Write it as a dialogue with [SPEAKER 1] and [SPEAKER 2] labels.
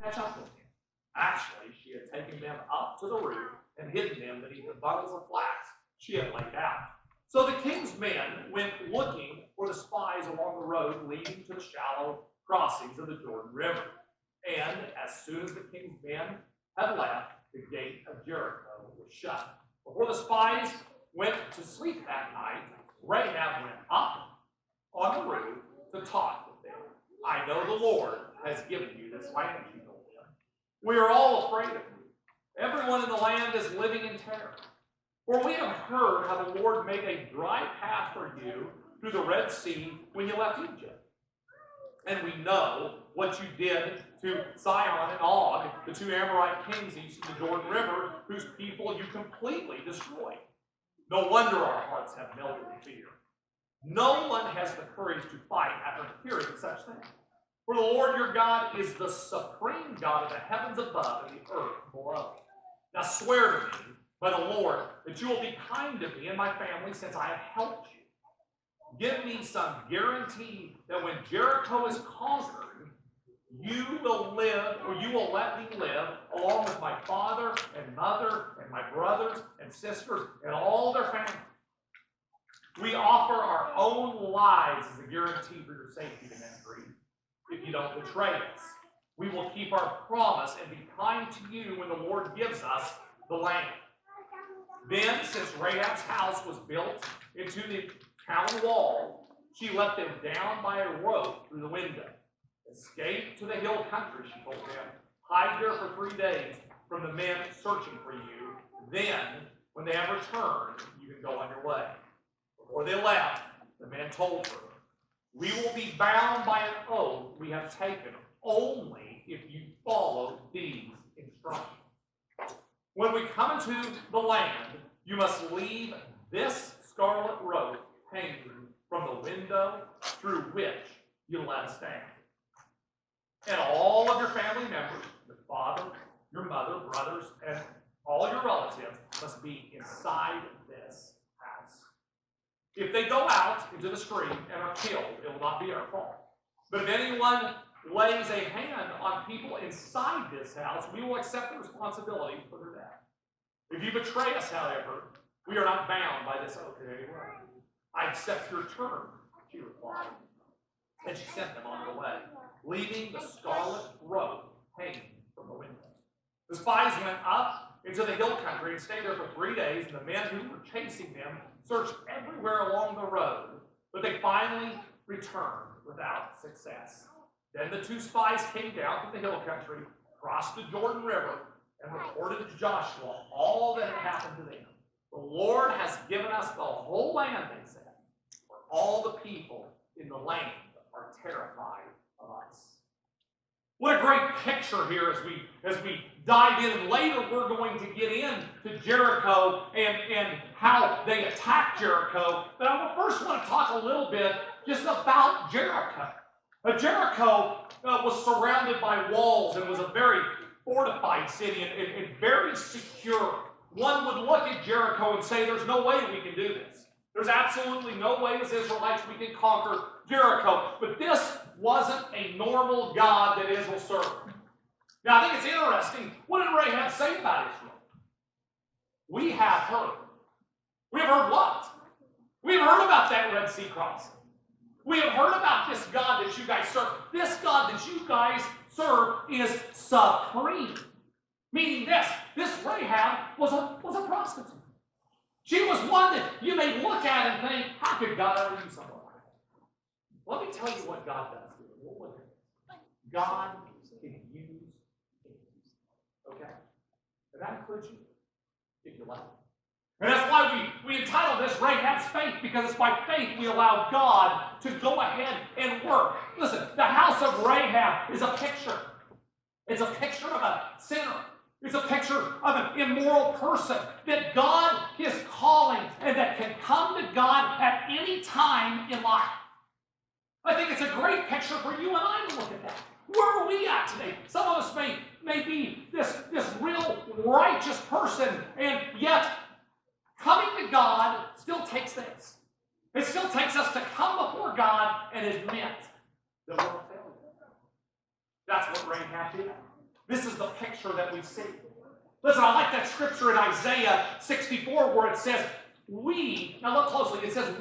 [SPEAKER 1] catch up with him. Actually, she had taken them up to the roof and hidden them beneath the bundles of flax she had laid out. So the king's men went looking for the spies along the road leading to the shallow crossings of the Jordan River. And as soon as the king's men had left, the gate of Jericho was shut. Before the spies went to sleep that night, Rahab went up on the roof to talk with them. I know the Lord has given you this land, she told them. We are all afraid of you. Everyone in the land is living in terror. For we have heard how the Lord made a dry path for you through the Red Sea when you left Egypt. And we know what you did to Sihon and Og, the two Amorite kings east of the Jordan River, whose people you completely destroyed. No wonder our hearts have melted in fear. No one has the courage to fight after hearing such things. For the Lord your God is the supreme God of the heavens above and the earth below. Now swear to me by the Lord that you will be kind to me and my family since I have helped you. Give me some guarantee that when Jericho is conquered, you will live, or you will let me live, along with my father and mother and my brothers and sisters and all their families. We offer our own lives as a guarantee for your safety, the men agreed. If you don't betray us, we will keep our promise and be kind to you when the Lord gives us the land. Then, since Rahab's house was built into the town wall, she let them down by a rope through the window. Escape to the hill country, she told them. Hide there for 3 days from the men searching for you. Then, when they have returned, you can go on your way. Before they left, the man told her, we will be bound by an oath we have taken only if you follow these instructions. When we come into the land, you must leave this scarlet rope hanging from the window through which you let us down. And all of your family members, your father, your mother, brothers, and all your relatives must be inside this house. If they go out into the street and are killed, it will not be our fault. But if anyone lays a hand on people inside this house, we will accept the responsibility for their death. If you betray us, however, we are not bound by this oath in any way. I accept your term, she replied. And she sent them on their way, leaving the scarlet rope hanging from the window. The spies went up into the hill country and stayed there for 3 days, and the men who were chasing them searched everywhere along the road, but they finally returned without success. Then the 2 spies came down from the hill country, crossed the Jordan River, and reported to Joshua all that had happened to them. The Lord has given us the whole land, they said, for all the people in the land are terrified of us. What a great picture here as we dive in. Later we're going to get into Jericho and how they attacked Jericho. But I first want to talk a little bit just about Jericho. Jericho was surrounded by walls and was a very fortified city and very secure. One would look at Jericho and say, there's no way we can do this. There's absolutely no way as Israelites we can conquer Jericho. But this wasn't a normal God that Israel served. Now, I think it's interesting. What did Rahab say about Israel? We have heard. We have heard what? We have heard about that Red Sea crossing. We have heard about this God that you guys serve. This God that you guys serve is supreme. Meaning this Rahab was a prostitute. She was one that you may look at and think, how could God ever use someone like that? Let me tell you what God does here. We'll look at it. God can use things. Okay? And that includes you, if you like. And that's why we entitled this Rahab's Faith, because it's by faith we allow God to go ahead and work. Listen, the house of Rahab is a picture. It's a picture of a sinner. It's a picture of an immoral person that God is calling and that can come to God at any time in life. I think it's a great picture for you and I to look at that. Where are we at today? Some of us may be this real righteous person, and yet coming to God still takes this. It still takes us to come before God and admit that we're a failure. That's what Rahab did. This is the picture that we see. Listen, I like that scripture in Isaiah 64 where it says, now look closely, it says, we